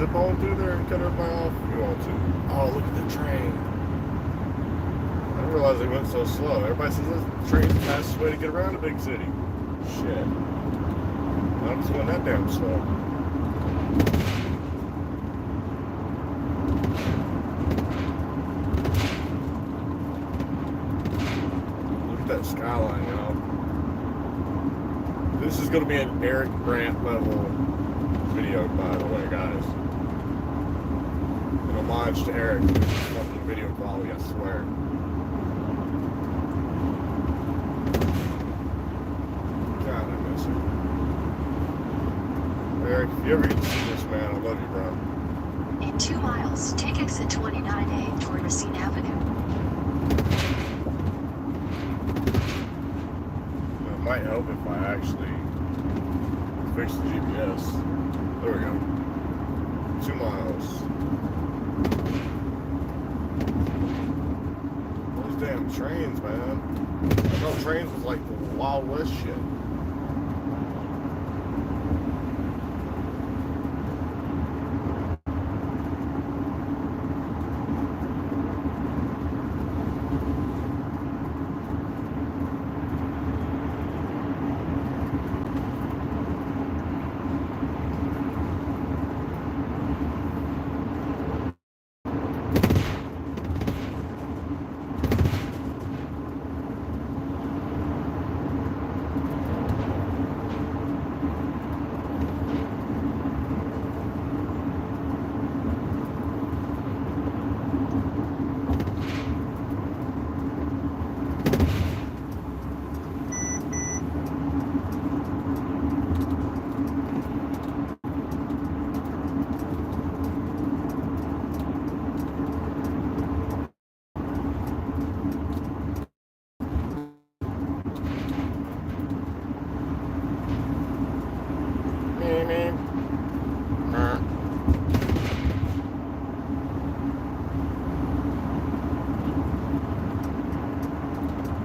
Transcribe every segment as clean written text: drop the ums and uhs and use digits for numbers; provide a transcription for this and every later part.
zip on through there and cut everybody off if you want to. Oh, look at the train. I didn't realize they went so slow. Everybody says this train's the fastest way to get around a big city. Shit. I'm just going that damn slow. Look at that skyline, y'all. This is going to be an Eric Grant level video, by the way, guys. An homage to Eric. This is fucking video quality, I swear. God, I miss him. Eric, if you ever get to see this, man, I love you, bro. In 2 miles, take exit 29A toward Racine Avenue. It might help if I actually fix the GPS. There we go. 2 miles. Those damn trains, man. I thought trains was like the Wild West shit.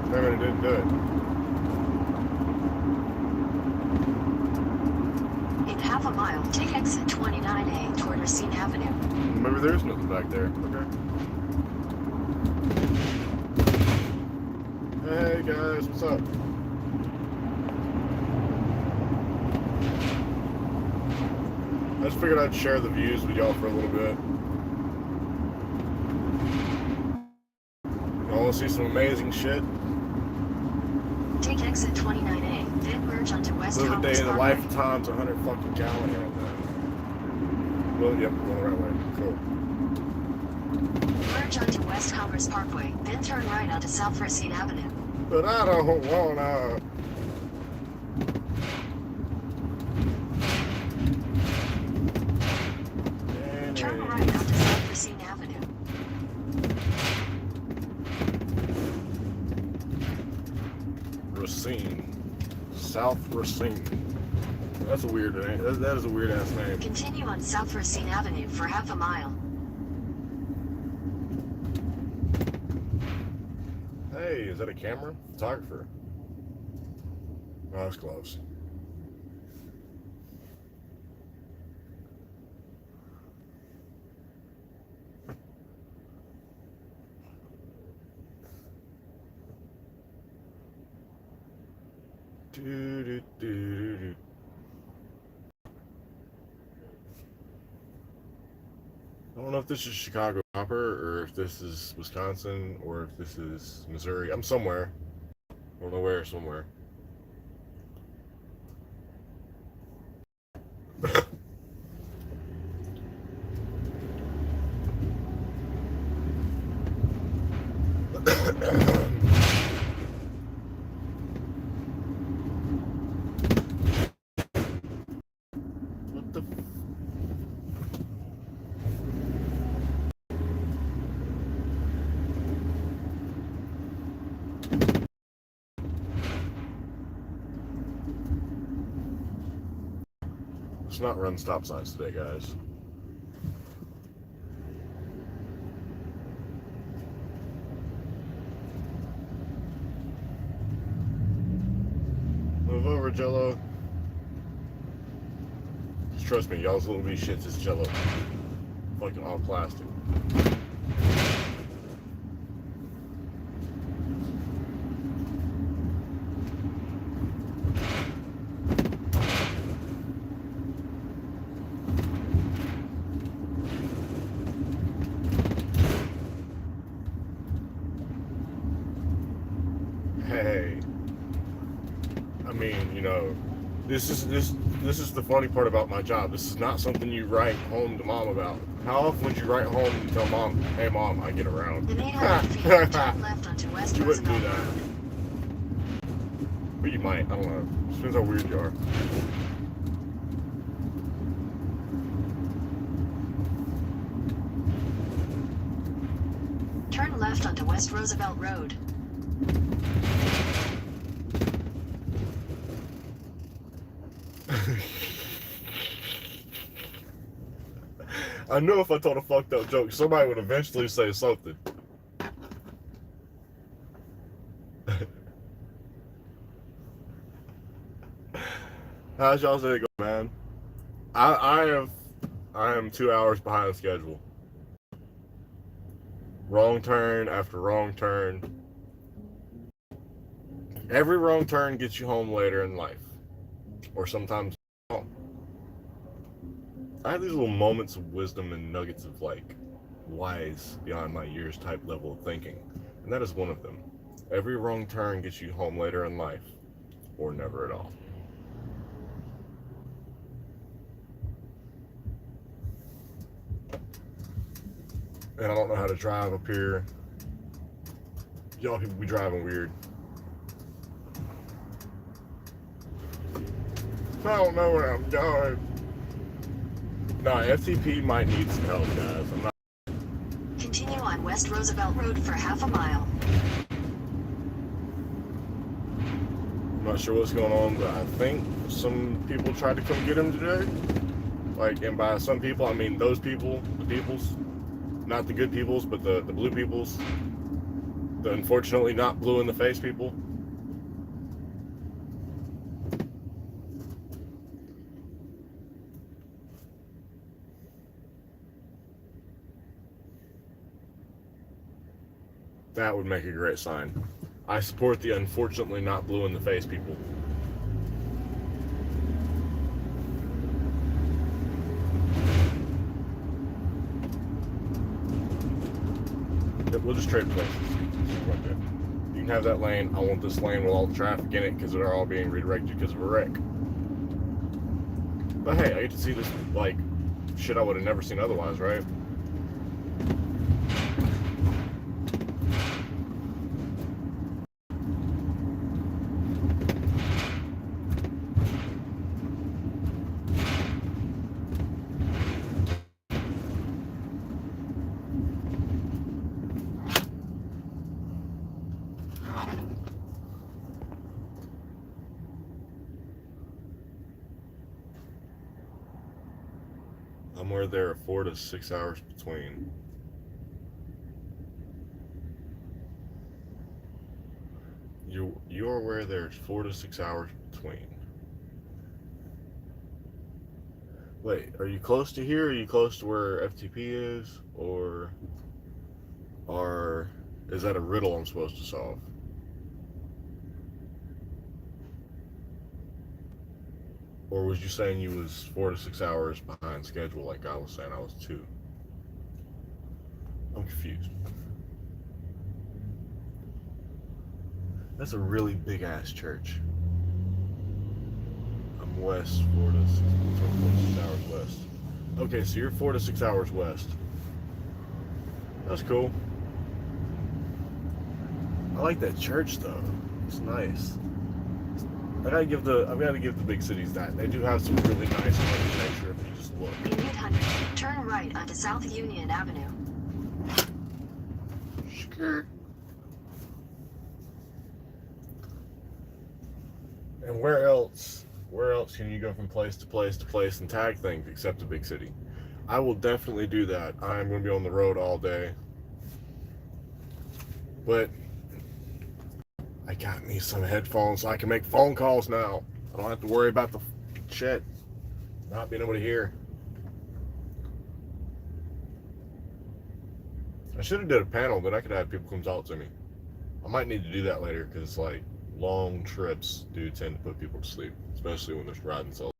Maybe it didn't do it. In half a mile, take exit 29A toward Racine Avenue. Maybe there's nothing back there. Okay. Hey guys, what's up? I just figured I'd share the views with y'all for a little bit. Y'all want to see some amazing shit? Take exit 29A, then merge onto West Live a day Commerce in the Parkway. life of times 100 fucking gallon right now. Well, yep, going the right way. Cool. Merge onto West Commerce Parkway, then turn right onto South Racine Avenue. But I don't wanna. Turn right onto South Racine Avenue. Racine. South Racine. That's a weird name. That is a weird ass name. Continue on South Racine Avenue for half a mile. Hey, is that a camera? Photographer. Oh, that's close. I don't know if this is Chicago proper, or if this is Wisconsin, or if this is Missouri. I'm somewhere. I don't know where, somewhere. What the? Let's not run stop signs today, guys. Move over, Jello. Just trust me, y'all's little bitty shits is Jello. Fucking all plastic. Hey, I mean, you know, this is the funny part about my job. This is not something you write home to mom about. How often would you write home and tell mom, "Hey mom, I get around"? In 800 feet, turn left onto West You wouldn't do Roosevelt that. Road. But you might. I don't know. Depends how weird you are. Turn left onto West Roosevelt Road. I know if I told a fucked up joke, somebody would eventually say something. How's y'all's day go, man? I am 2 hours behind schedule. Wrong turn after wrong turn. Every wrong turn gets you home later in life, or sometimes home. I have these little moments of wisdom and nuggets of like wise beyond my years type level of thinking, and that is one of them. Every wrong turn gets you home later in life, or never at all. And I don't know how to drive up here. Y'all people be driving weird. I don't know where I'm going. Nah, FTP might need some help, guys. Continue on West Roosevelt Road for half a mile. I'm not sure what's going on, but I think some people tried to come get him today. Like, and by some people, I mean those people, the peoples. Not the good peoples, but the blue peoples. The unfortunately not blue in the face people. That would make a great sign. I support the unfortunately not blue in the face people. We'll just trade places. You can have that lane. I want this lane with all the traffic in it because they're all being redirected because of a wreck. But hey, I get to see this like shit I would have never seen otherwise, right? Somewhere there are 4 to 6 hours between. You're aware there's 4 to 6 hours between. Wait, are you close to here? Are you close to where FTP is? Or is that a riddle I'm supposed to solve? Or was you saying you was 4 to 6 hours behind schedule like I was saying I was 2? I'm confused. That's a really big ass church. I'm west, 4 to 6 hours west. Okay, so you're 4 to 6 hours west. That's cool. I like that church though. It's nice. I gotta give the big cities that. They do have some really nice architecture if you just look. In 800 feet, turn right onto South Union Avenue. Skirt. And where else can you go from place to place to place and tag things except a big city? I will definitely do that. I'm going to be on the road all day. But I got me some headphones so I can make phone calls now. I don't have to worry about the shit. Not being able to hear. I should have did a panel, but I could have people come talk to me. I might need to do that later because like long trips do tend to put people to sleep, especially when they're riding solo.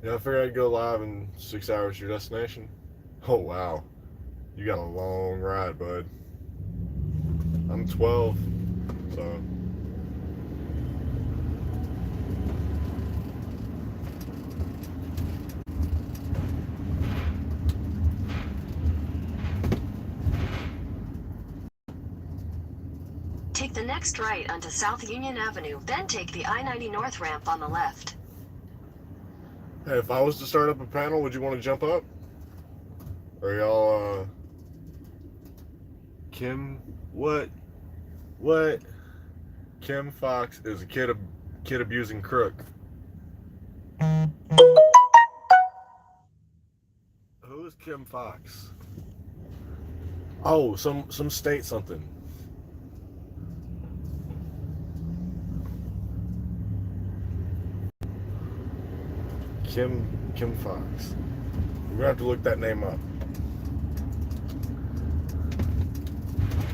Yeah, I figured I'd go live in 6 hours to your destination. Oh wow, you got a long ride, bud. I'm 12, so. Take the next right onto South Union Avenue, then take the I-90 North ramp on the left. Hey, if I was to start up a panel, would you want to jump up? Or y'all, Kim, what? Kim Fox is a kid abusing crook. Who is Kim Fox? Oh, some state something. Kim Fox. We're gonna have to look that name up.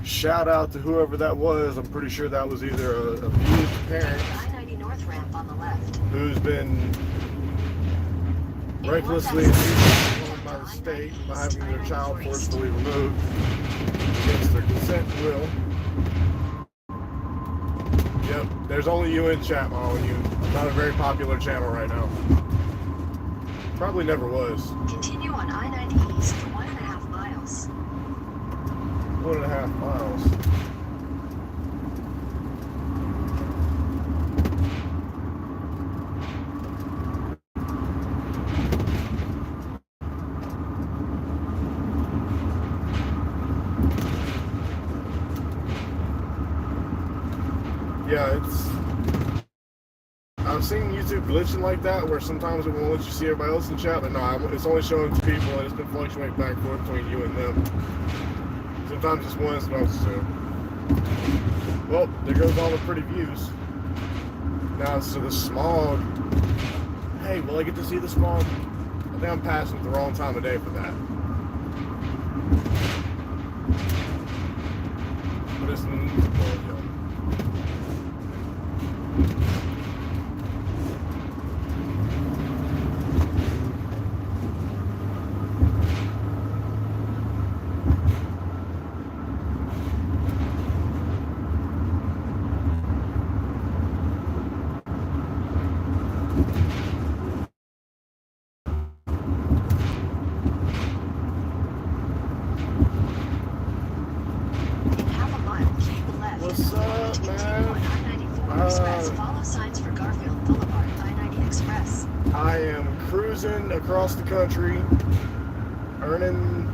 Shout out to whoever that was. I'm pretty sure that was either a abused parent I-90 North ramp on the left. who's been recklessly abused by the state by having their child forcibly removed against their consent and will. Yep, there's only you in chat, Molly. I'm not a very popular channel right now. Probably never was. Continue on I-90 East for 1.5 miles. 1.5 miles. Yeah, I've seen YouTube glitching like that where sometimes it won't let you see everybody else in chat, but no, it's only showing to people and it's been fluctuating back and forth between you and them. Sometimes it's one, sometimes it's two. Well, there goes all the pretty views. Now, so the smog. Hey, will I get to see the smog? I think I'm passing at the wrong time of day for that. But it's What's up, man? Follow signs for Garfield Boulevard, I-90 Express. I am cruising across the country, earning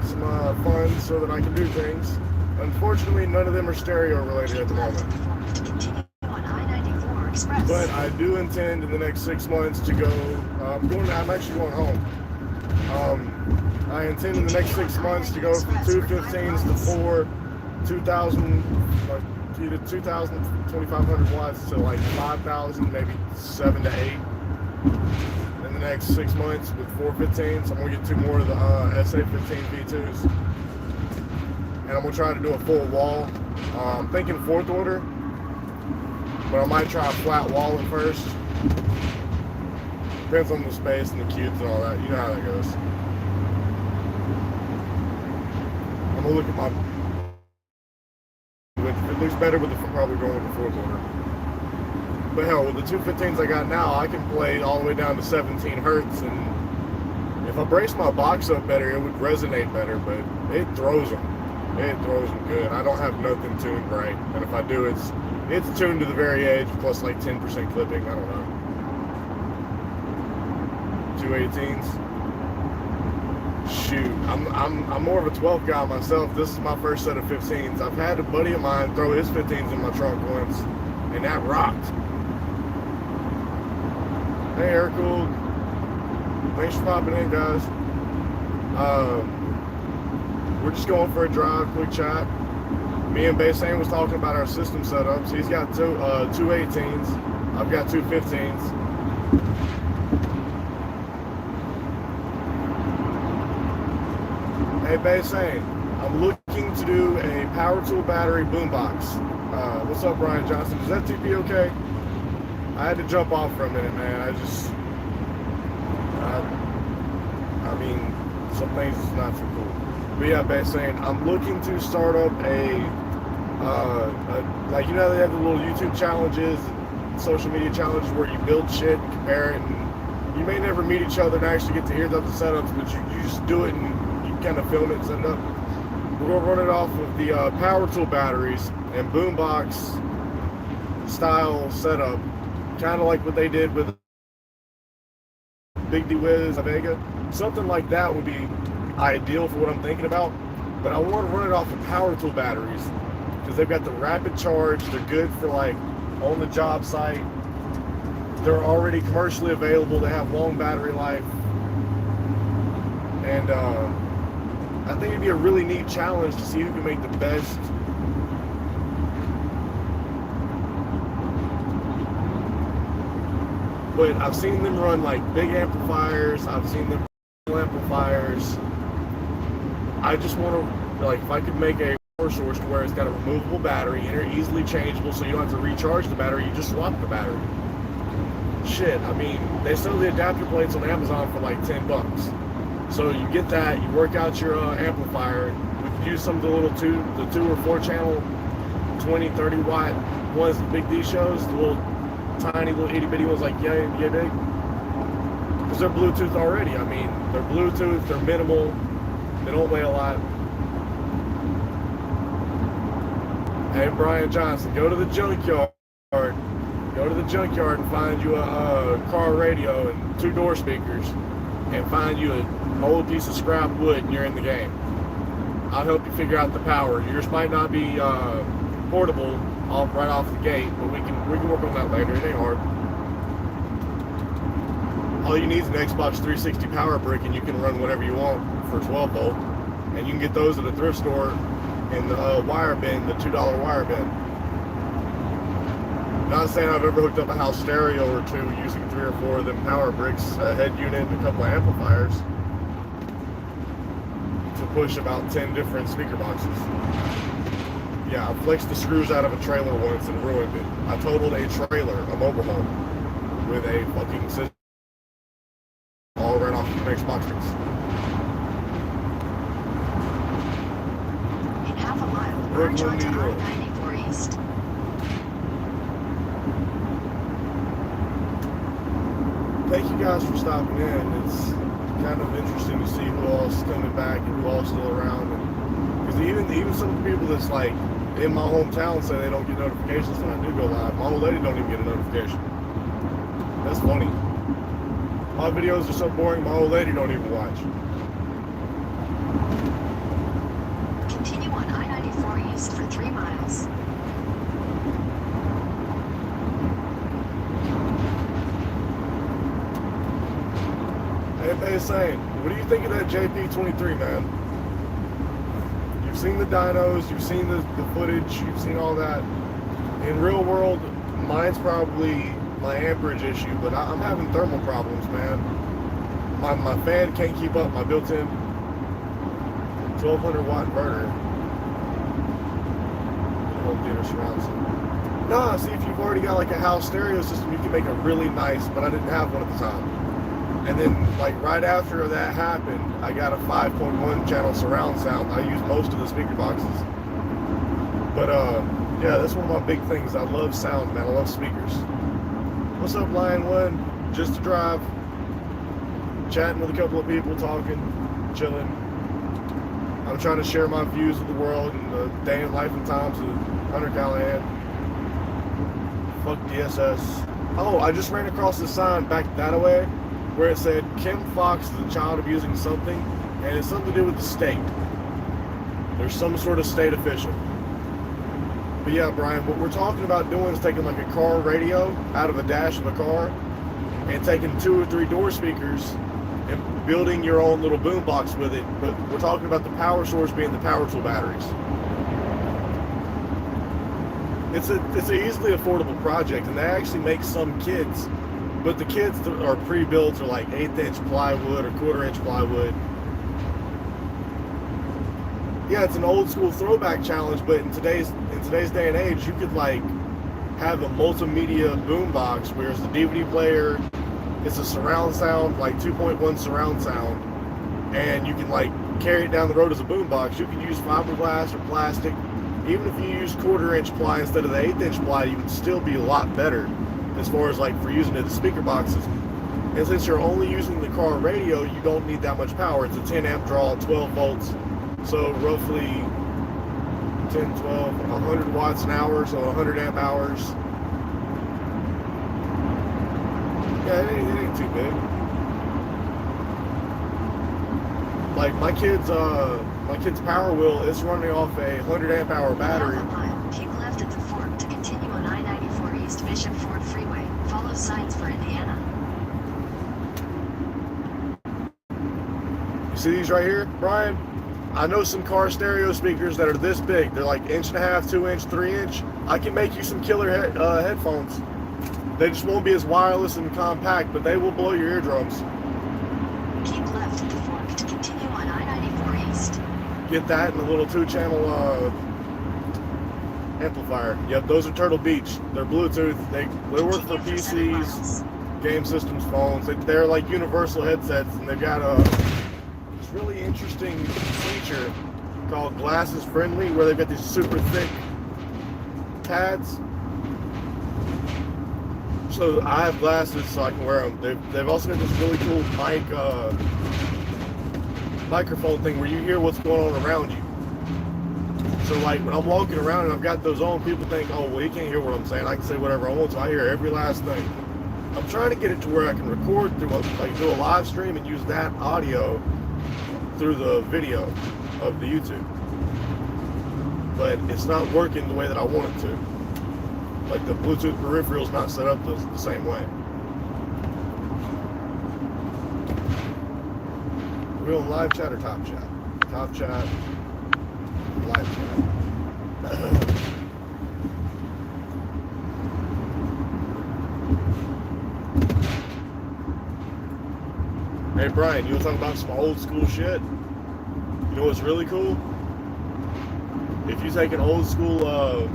some funds so that I can do things. Unfortunately, none of them are stereo related at the moment. Continue on I-94 Express. But I do intend in the next 6 months to go. I'm actually going home. I intend in the next 6 months to go from 215s to 4 2,000, like either 2,000, 2,500 watts to like 5,000, maybe 7 to 8 in the next 6 months with 415s. I'm gonna get 2 more of the SA15 V2s, and I'm gonna try to do a full wall. I'm thinking 4th order, but I might try a flat wall at first. Depends on the space and the cubes and all that. You know how that goes. I'm gonna look at my. If it looks better with the probably going with the 4th order. But hell, with the 215s I got now, I can play all the way down to 17 hertz, and if I brace my box up better, it would resonate better. But it throws them. It throws them good. I don't have nothing tuned right, and if I do, it's tuned to the very edge plus like 10% clipping. I don't know. 218s. Shoot, I'm more of a 12 guy myself. This is my first set of 15s. I've had a buddy of mine throw his 15s in my trunk once, and that rocked. Hey, Aircool. Thanks for popping in, guys. We're just going for a drive, quick chat. Me and Baysane was talking about our system setups. He's got two 18s. I've got two 15s. Hey, Baysane, I'm looking to do a power tool battery boombox. What's up, Brian Johnson? Is that TP okay? I had to jump off for a minute, man. I mean, some things is not so cool. But yeah, Baysane, I'm looking to start up like, you know, they have the little YouTube challenges, social media challenges where you build shit and compare it, and you may never meet each other and actually get to hear the setups, but you just do it and you kind of film it and set it up. We're going to run it off of the power tool batteries and boombox style setup, kind of like what they did with Big D Wiz, Vega. Something like that would be ideal for what I'm thinking about, but I want to run it off of power tool batteries because they've got the rapid charge. They're good for like on the job site. They're already commercially available. They have long battery life, and I think it'd be a really neat challenge to see who can make the best but I've seen them run like big amplifiers. I've seen them run amplifiers. I just want to, like, if I could make a power source to where it's got a removable battery and they're easily changeable, so you don't have to recharge the battery, you just swap the battery. Shit, I mean, they sell the adapter plates on Amazon for like $10. So you get that, you work out your amplifier. We could use some of the little two or four channel 20, 30 watt ones that Big D shows, the little tiny little itty bitty ones like yeah big, because they're Bluetooth already. I mean, they're Bluetooth, they're minimal, they don't weigh a lot. Hey, Brian Johnson, go to the junkyard and find you a car radio and 2 door speakers and find you an old piece of scrap wood and you're in the game. I'll help you figure out the power. Yours might not be portable right off the gate, but we can work on that later. It ain't hard. All you need is an Xbox 360 power brick, and you can run whatever you want for 12 volt. And you can get those at a thrift store in the wire bin, the $2 wire bin. Not saying I've ever hooked up a house stereo or two using 3 or 4 of them power bricks, a head unit, and a couple of amplifiers to push about 10 different speaker boxes. Yeah, I flexed the screws out of a trailer once and ruined it. I totaled a trailer, a mobile home, with a fucking system all right off the next box fix. In half a mile, merge onto I-94 East. Thank you guys for stopping in. It's kind of interesting to see who all's coming back and who all's still around. Because even some of the people that's like in my hometown say they don't get notifications when I do go live. My old lady don't even get a notification. That's funny. My videos are so boring, my old lady don't even watch. Continue on I-94 East for 3 miles. Hey, Baysane, what do you think of that JP23, man? You've seen the dynos, you've seen the footage, you've seen all that. In real world, mine's probably my amperage issue, but I'm having thermal problems, man. My fan can't keep up, my built-in 1200 watt inverter. Home theater surround sound. Nah, see, if you've already got like a house stereo system, you can make a really nice, but I didn't have one at the time. And then, like, right after that happened, I got a 5.1 channel surround sound. I use most of the speaker boxes. But, yeah, that's one of my big things. I love sound, man. I love speakers. What's up, Lion One? Just to drive. Chatting with a couple of people, talking, chilling. I'm trying to share my views of the world and the day in life and times of Hunter Callahan. Fuck DSS. Oh, I just ran across the sign back that way, where it said Kim Fox is a child abusing something, and it's something to do with the state. There's some sort of state official. But yeah, Brian, what we're talking about doing is taking like a car radio out of the dash of a car and taking 2 or 3 door speakers and building your own little boombox with it. But we're talking about the power source being the power tool batteries. It's an easily affordable project, and they actually make some kits, but the kits that are pre-built are like 1/8 plywood or 1/4 plywood. Yeah, it's an old school throwback challenge, but in today's day and age, you could like have a multimedia boombox, whereas the DVD player, it's a surround sound, like 2.1 surround sound, and you can like carry it down the road as a boombox. You can use fiberglass or plastic. Even if you use 1/4 ply instead of the 1/8 ply, you would still be a lot better as far as like for using it as speaker boxes. And since you're only using the car radio, you don't need that much power. It's a 10 amp draw, 12 volts. So roughly 10, 12, 100 watts an hour, so 100 amp hours. Yeah, it ain't too big. Like my kid's Power Wheel is running off a 100 amp hour battery. Half a mile, keep left at the fork to continue on I-94 East Bishop Ford Freeway. Follow signs for Indiana. You see these right here, Brian? I know some car stereo speakers that are this big. They're like 1.5 inch, 2 inch, 3 inch. I can make you some killer headphones. They just won't be as wireless and compact, but they will blow your eardrums. Keep left at the fork to continue on I-94 East. Get that in a little 2-channel amplifier. Yep, those are Turtle Beach. They're Bluetooth. They work for PCs, game systems, phones. They're like universal headsets, and they've got this really interesting feature called Glasses Friendly, where they've got these super thick pads. So I have glasses, so I can wear them. They've also got this really cool microphone thing where you hear what's going on around you. So like when I'm walking around and I've got those on, people think, oh well, you can't hear what I'm saying. I can say whatever I want, so I hear every last thing. I'm trying to get it to where I can record through like do a live stream and use that audio through the video of the YouTube. But it's not working the way that I want it to. Like the Bluetooth peripheral's not set up the same way. We're on live chat or top chat? Top chat, live chat. Hey Brian, you want to talk about some old school shit? You know what's really cool? If you take an old school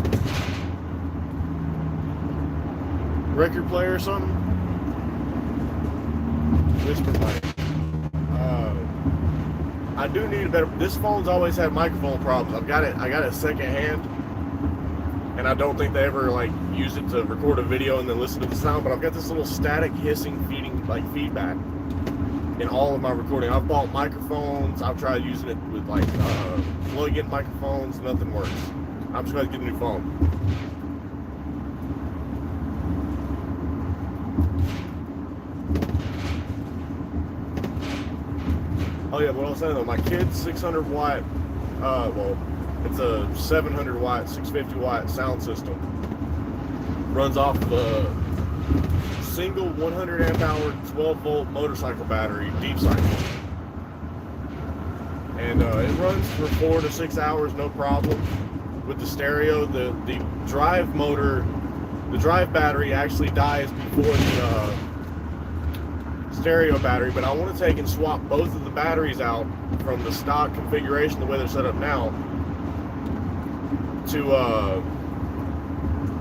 record player or something, whisper mic. I do need a better. This phone's always had microphone problems. I got it second hand, and I don't think they ever like use it to record a video and then listen to the sound. But I've got this little static hissing feedback in all of my recording. I've bought microphones. I've tried using it with like plug-in microphones. Nothing works. I'm just going to get a new phone. Oh yeah, what I was saying though, my kid's 600 watt, well, it's a 700 watt, 650 watt sound system. Runs off the single 100 amp hour, 12 volt motorcycle battery, deep cycle. And it runs for 4 to 6 hours, no problem. With the stereo, the drive motor, the drive battery actually dies before the stereo battery, but I want to take and swap both of the batteries out from the stock configuration, the way they're set up now, to I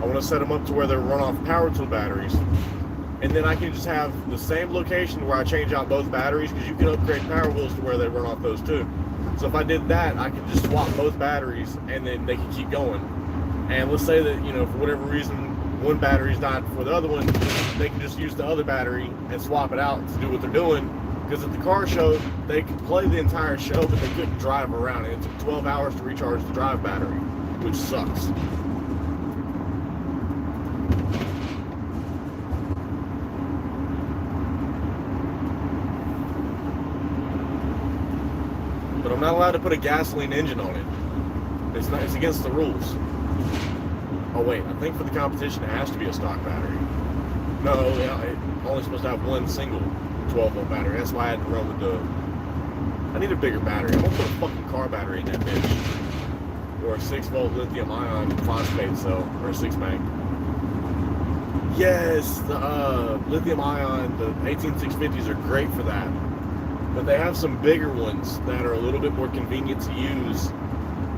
want to set them up to where they're run off power tool batteries, and then I can just have the same location where I change out both batteries, because you can upgrade Power Wheels to where they run off those too. So if I did that, I could just swap both batteries and then they can keep going. And let's say that, you know, for whatever reason one battery's not for the other one, they can just use the other battery and swap it out to do what they're doing. Because at the car show, they could play the entire show, but they couldn't drive around it. It took 12 hours to recharge the drive battery, which sucks. But I'm not allowed to put a gasoline engine on it. It's against the rules. Oh wait, I think for the competition it has to be a stock battery. No, yeah, it's only supposed to have one single 12-volt battery. That's why I had to run with the... I need a bigger battery. I'm gonna put a fucking car battery in that bitch. Or a 6-volt lithium ion phosphate cell, or a 6-bank. Yes, the lithium ion, the 18650s are great for that. But they have some bigger ones that are a little bit more convenient to use.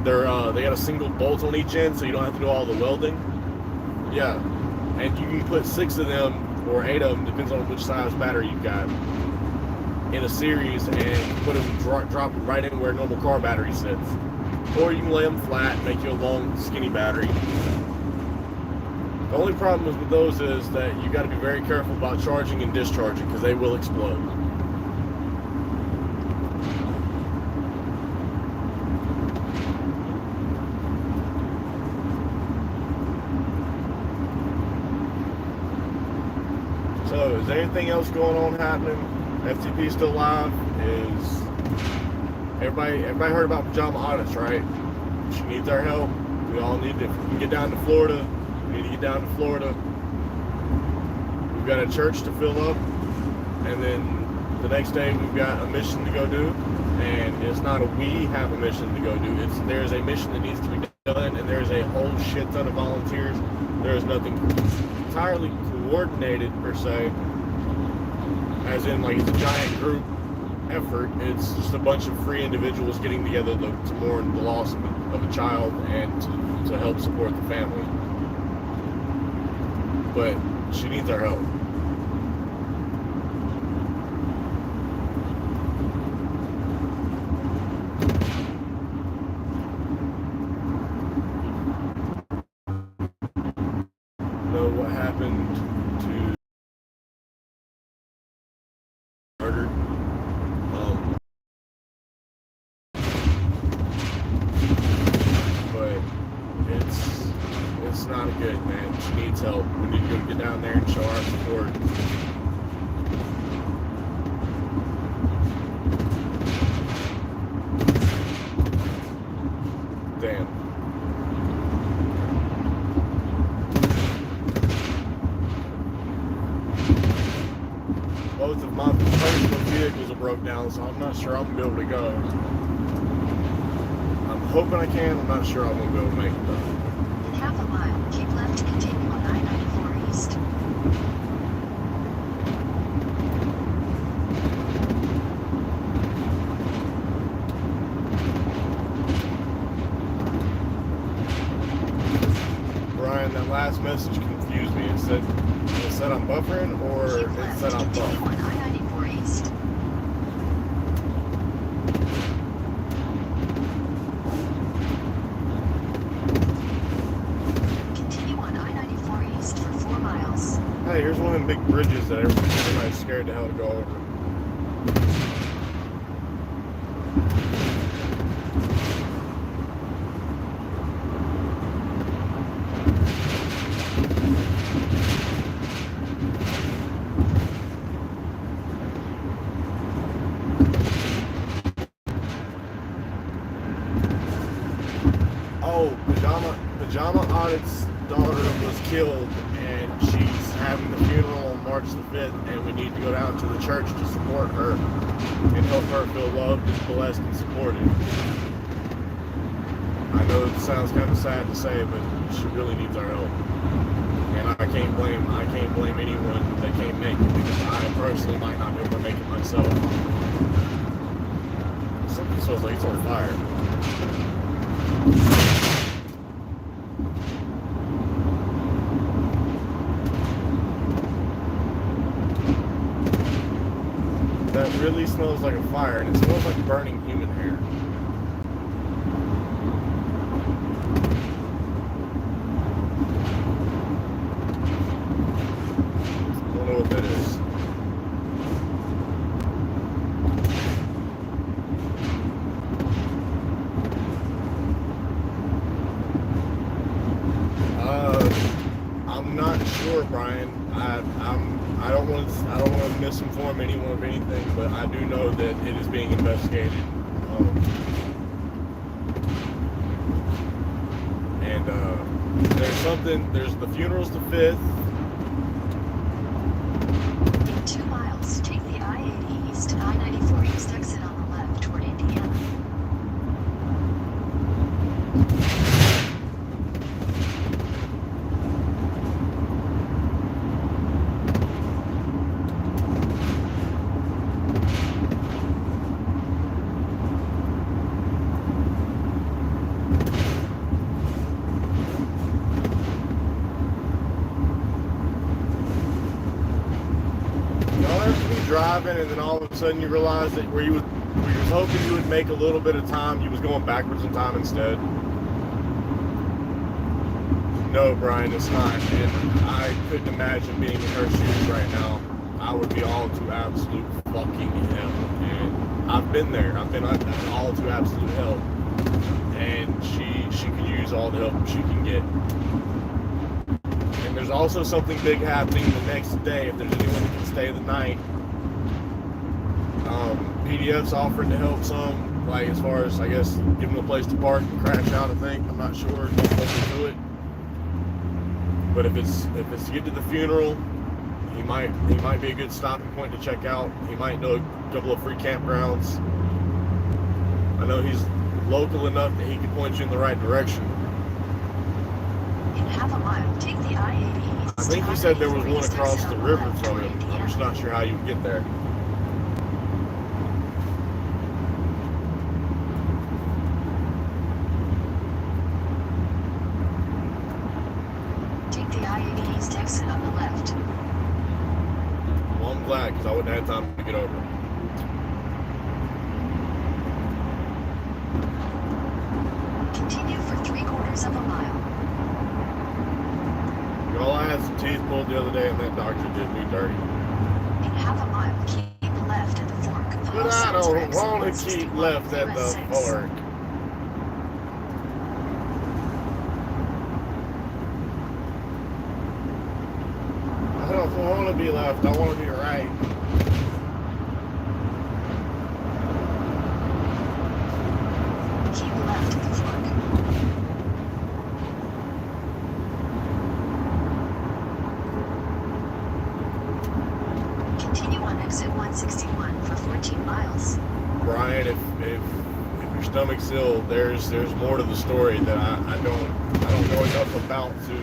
They got a single bolt on each end, so you don't have to do all the welding. Yeah, and you can put 6 of them or 8 of them, depends on which size battery you've got, in a series and put them drop them right in where a normal car battery sits. Or you can lay them flat, make you a long, skinny battery. The only problem with those is that you got to be very careful about charging and discharging because they will explode. So, is anything else going on happening? FTP still live? Is everybody heard about Pajama Audits, right? She needs our help. We all need to. If we can get down to Florida, we need to get down to Florida. We've got a church to fill up, and then the next day we've got a mission to go do. And it's not a we have a mission to go do. There's a mission that needs to be done, and there's a whole shit ton of volunteers. There's nothing entirely coordinated per se, as in like it's a giant group effort. It's just a bunch of free individuals getting together to mourn the loss of a child and to help support the family. But she needs our help. Know what happened to murder? But it's not good, man. She needs help. We need to go get down there and show our support. Damn. Both of my personal vehicles are broke down, so I'm not sure I'm gonna be able to go. I'm hoping I can. I'm not sure I'm gonna be able to make it though. In half a mile, keep left to continue on I-94 East. Brian, that last message confused me. It said I'm buffering, or Keep it left said to I'm continue buffering. on I-94 East. Continue on I-94 East for 4 miles. Hey, here's one of them big bridges that everybody's scared to hell to go over. Oh, Pajama Audit's daughter was killed, and she's having the funeral on March the 5th, and we need to go down to the church to support her and help her feel loved and blessed and supported. I know it sounds kind of sad to say, but she really needs our help. And I can't blame anyone that can't make it, because I personally might not be able to make it myself. Something smells like it's on fire. That really smells like a fire, and it smells like burning human hair. I don't know what that is. I'm not sure, Brian. I don't want to misinform anyone of anything, but I do know that it is being investigated. There's the funeral's the 5th. east, I-94 east exit on the left toward Indiana. Driving, and then all of a sudden you realize that where you was hoping you would make a little bit of time, you was going backwards in time instead. No, Brian, it's not. And I couldn't imagine being in her shoes right now. I would be all to absolute fucking hell. And I've been there. I've been all to absolute hell. And she can use all the help she can get. And there's also something big happening the next day if there's anyone who can stay the night. PDF's offered to help some, like as far as I guess give them a place to park and crash out. I think I'm not sure. Don't hold me to it. But if it's to get to the funeral, he might be a good stopping point to check out. He might know a couple of free campgrounds. I know he's local enough that he can point you in the right direction. In half a mile, take the I-80 east. I think he said there was one across the river from him. I'm just not sure how you would get there. Take the I-80 east exit on the left. Well, I'm glad, because I wouldn't have time to get over. Continue for 3/4 of a mile. Y'all, I had some teeth pulled the other day, and that doctor did me dirty. In half a mile, keep left at the fork. But I don't want to keep left at the fork. I don't want to be left. I want to be right. Keep left at the fork. Continue on exit 161 for 14 miles. Brian, if your stomach's ill, there's more to the story that I don't know enough about to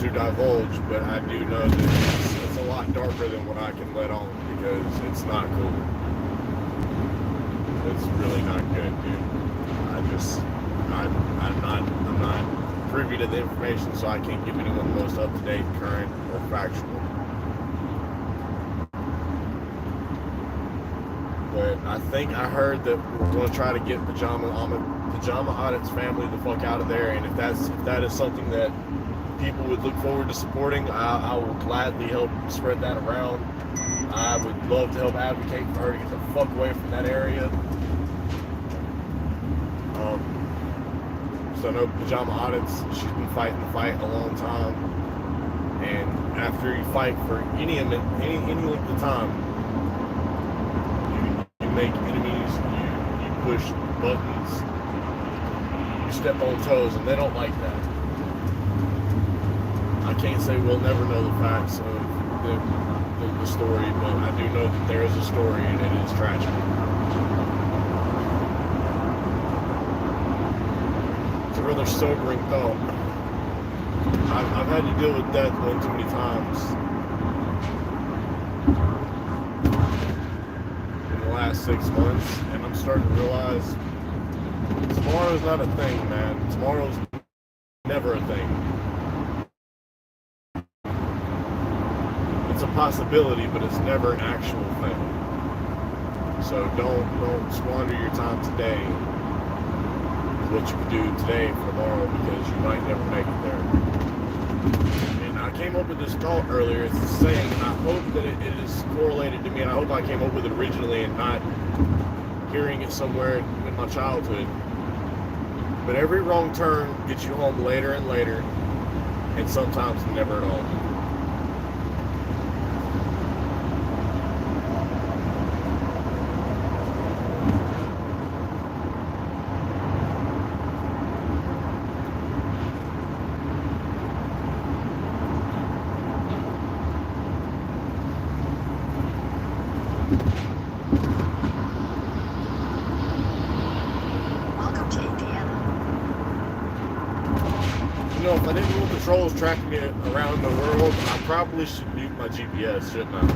divulge, but I do know that it's a lot darker than what I can let on, because it's not cool. It's really not good, dude. I'm not privy to the information, so I can't give anyone the most up-to-date, current, or factual. But I think I heard that we're going to try to get Pajama Audit's family the fuck out of there, and if that is something that people would look forward to supporting, I will gladly help spread that around. I would love to help advocate for her to get the fuck away from that area. So I know Pajama Audits, she's been fighting the fight a long time, and after you fight for any length of time, you make enemies, you push buttons, you step on toes, and they don't like that. I can't say we'll never know the facts of the story, but I do know that there is a story, and it is tragic. It's a rather sobering thought. I've had to deal with death one too many times in the last 6 months, and I'm starting to realize tomorrow's not a thing, man. Tomorrow's never a thing. It's a possibility, but it's never an actual thing. So don't squander your time today with what you can do today for tomorrow, because you might never make it there. And I came up with this thought earlier. It's the saying, and I hope that it is correlated to me, and I hope I came up with it originally and not hearing it somewhere in my childhood. But every wrong turn gets you home later and later, and sometimes never at all. know, if I didn't want patrols tracking me around the world, I probably should mute my GPS, shouldn't I?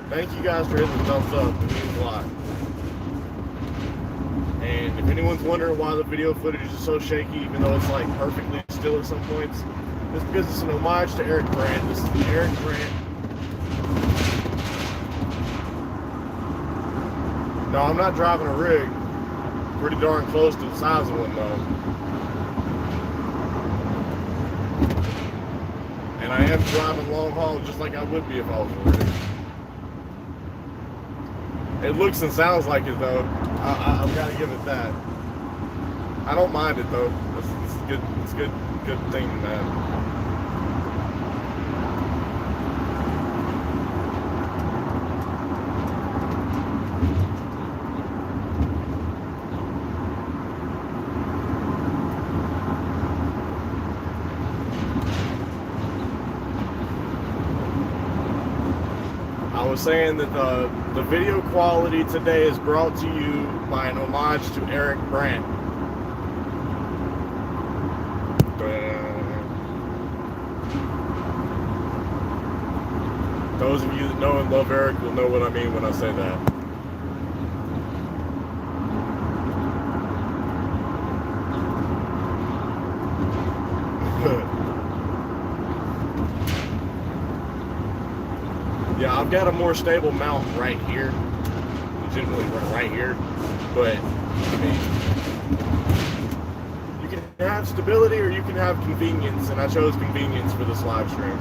Thank you guys for hitting the thumbs up. It means a lot. And if anyone's wondering why the video footage is so shaky, even though it's like perfectly still at some points, it's because it's an homage to Eric Brandt. This is the Eric Brandt. No, I'm not driving a rig. Pretty darn close to the size of one though. And I am driving long haul just like I would be if I was a rig. It looks and sounds like it though. I've got to give it that. I don't mind it though. It's good. It's good thing, man. I was saying that the video quality today is brought to you by an homage to Eric Brandt. Those of you that know and love Eric will know what I mean when I say that. Yeah, I've got a more stable mount right here, legitimately right here, but I mean, you can have stability or you can have convenience, and I chose convenience for this live stream.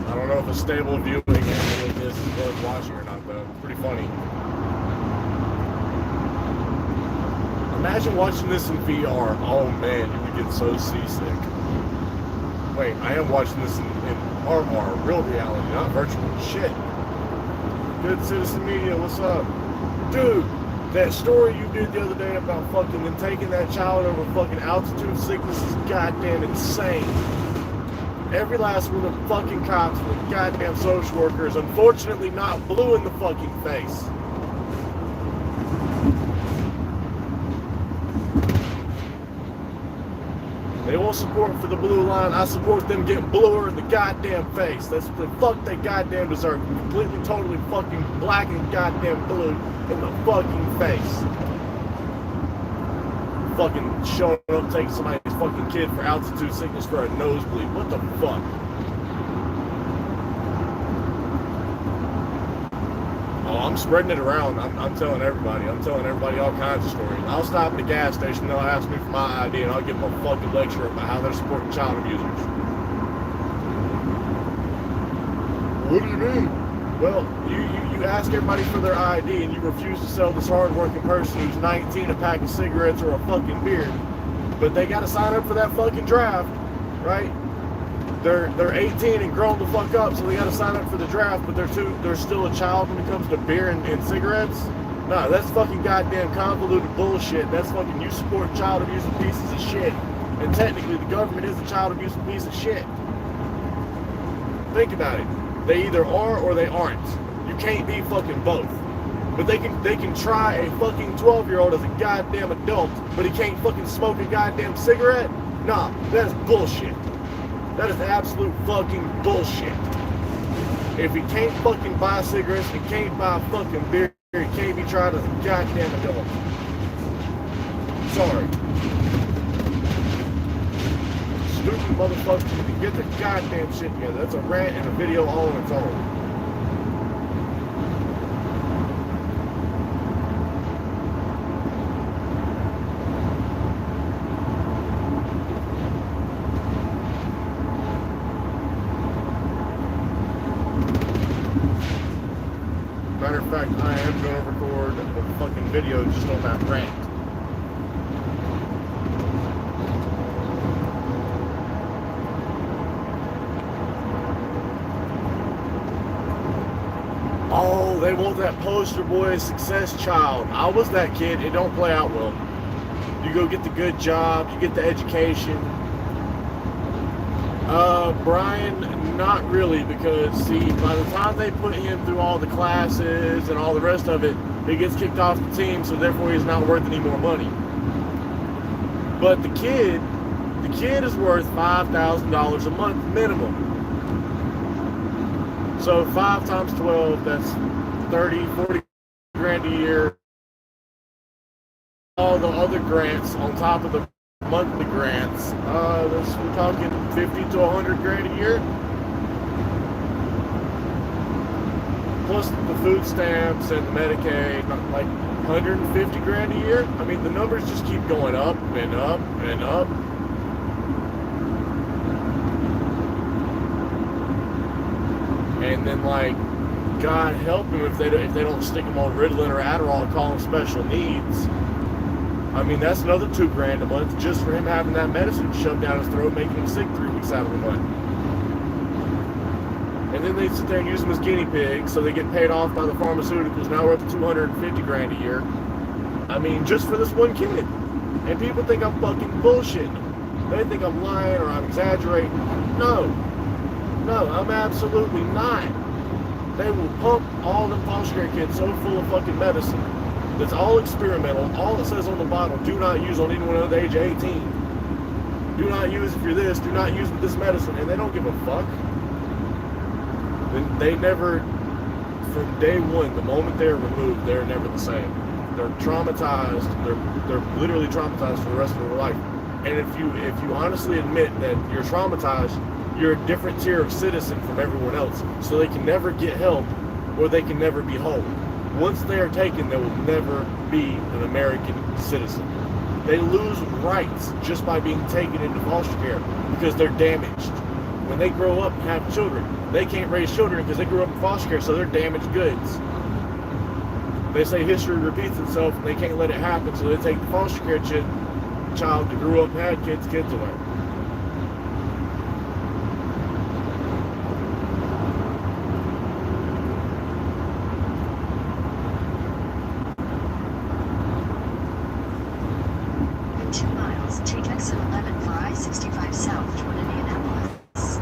I don't know if a stable viewing angle of this is worth watching or not, though. It's pretty funny. Imagine watching this in VR. Oh man, you would get so seasick. Wait, I am watching this in RR, real reality, not virtual. Shit. Good Citizen Media, what's up? Dude, that story you did the other day about fucking them taking that child over fucking altitude sickness is goddamn insane. Every last one of the fucking cops with goddamn social workers, unfortunately not blue in the fucking face. They want support for the blue line. I support them getting bluer in the goddamn face. That's what the fuck they goddamn deserve. Completely, totally fucking black and goddamn blue in the fucking face. Fucking showing up, taking somebody's fucking kid for altitude sickness for a nosebleed. What the fuck? Oh, I'm spreading it around. I'm telling everybody. I'm telling everybody all kinds of stories. I'll stop at the gas station, they'll ask me for my ID, and I'll give them a fucking lecture about how they're supporting child abusers. What do you mean? Well, you ask everybody for their ID, and you refuse to sell this hard-working person who's 19 a pack of cigarettes or a fucking beer, but they got to sign up for that fucking draft, right? They're 18 and grown the fuck up, so they got to sign up for the draft, but they're still a child when it comes to beer and cigarettes. No, that's fucking goddamn convoluted bullshit. That's fucking you support child abusing pieces of shit, and technically the government is a child abusing piece of shit. Think about it. They either are or they aren't. You can't be fucking both. But they can try a fucking 12-year-old as a goddamn adult, but he can't fucking smoke a goddamn cigarette? Nah, that's bullshit. That is absolute fucking bullshit. If he can't fucking buy cigarettes, he can't buy fucking beer, he can't be tried as a goddamn adult. Sorry. Stupid motherfuckers, you can get the goddamn shit together. That's a rant and a video all on its own. Matter of fact, I am going to record a fucking video just on that rant. Oh, they want that poster boy success child. I was that kid. It don't play out well. You go get the good job, you get the education, Brian, not really, because see, by the time they put him through all the classes and all the rest of it, he gets kicked off the team, so therefore he's not worth any more money. But the kid is worth $5,000 a month minimum. So 5 times 12, that's 30, 40 grand a year. All the other grants on top of the monthly grants, we're talking 50 to 100 grand a year. Plus the food stamps and the Medicaid, like 150 grand a year. I mean, the numbers just keep going up and up and up. And then, like, God help him if they don't stick him on Ritalin or Adderall and call him special needs. I mean, that's another $2 grand a month just for him having that medicine shoved down his throat, making him sick 3 weeks out of the month. And then they sit there and use them as guinea pigs, so they get paid off by the pharmaceuticals. Now we're up to 250 grand a year. I mean, just for this one kid. And people think I'm fucking bullshitting. They think I'm lying or I'm exaggerating. No, I'm absolutely not. They will pump all them foster care kids so full of fucking medicine that's all experimental. All it says on the bottle, do not use on anyone under the age of 18. Do not use if you're this, do not use with this medicine, and they don't give a fuck. They never, from day one, the moment they're removed, they're never the same. They're traumatized. They're literally traumatized for the rest of their life. And if you honestly admit that you're traumatized, you're a different tier of citizen from everyone else. So they can never get help, or they can never be whole. Once they are taken, they will never be an American citizen. They lose rights just by being taken into foster care because they're damaged. When they grow up and have children, they can't raise children because they grew up in foster care, so they're damaged goods. They say history repeats itself, and they can't let it happen, so they take the foster care child that grew up and had kids away. In 2 miles, take exit 11 for I-65 south toward Indianapolis.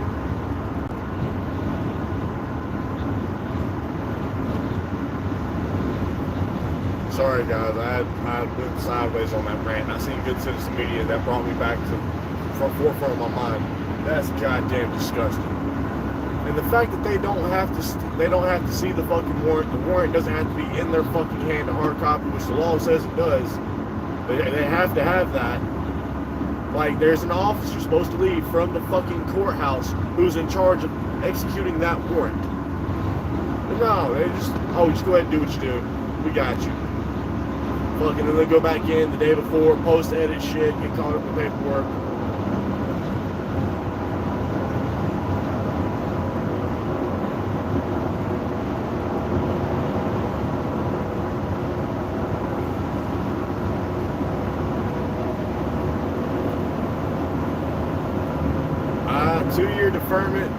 Sorry guys, I went sideways on that rant. I seen Good Citizen Media, that brought me back to the forefront of my mind. That's goddamn disgusting. And the fact that they don't have to see the fucking warrant. The warrant doesn't have to be in their fucking hand, a hard copy, which the law says it does. They have to have that. Like, there's an officer supposed to leave from the fucking courthouse who's in charge of executing that warrant. But no, they just go ahead and do what you do. We got you. Fucking, and then go back in the day before, post-edit shit, get caught up in paperwork. Two-year deferment.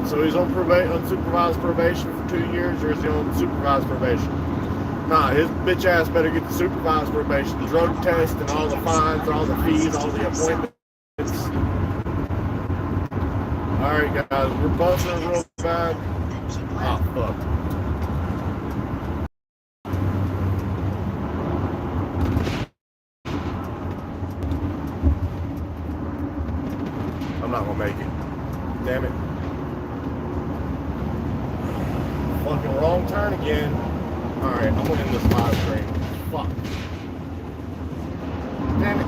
So he's on unsupervised probation for 2 years, or is he on supervised probation? Nah, his bitch ass better get the supervised probation, the drug test, and all the fines, all the fees, all the appointments. Alright guys, we're busting real bad. Oh fuck. I'm not gonna make it. Damn it. Fucking wrong turn again. Alright, I'm gonna end this live stream. Fuck. Damn it.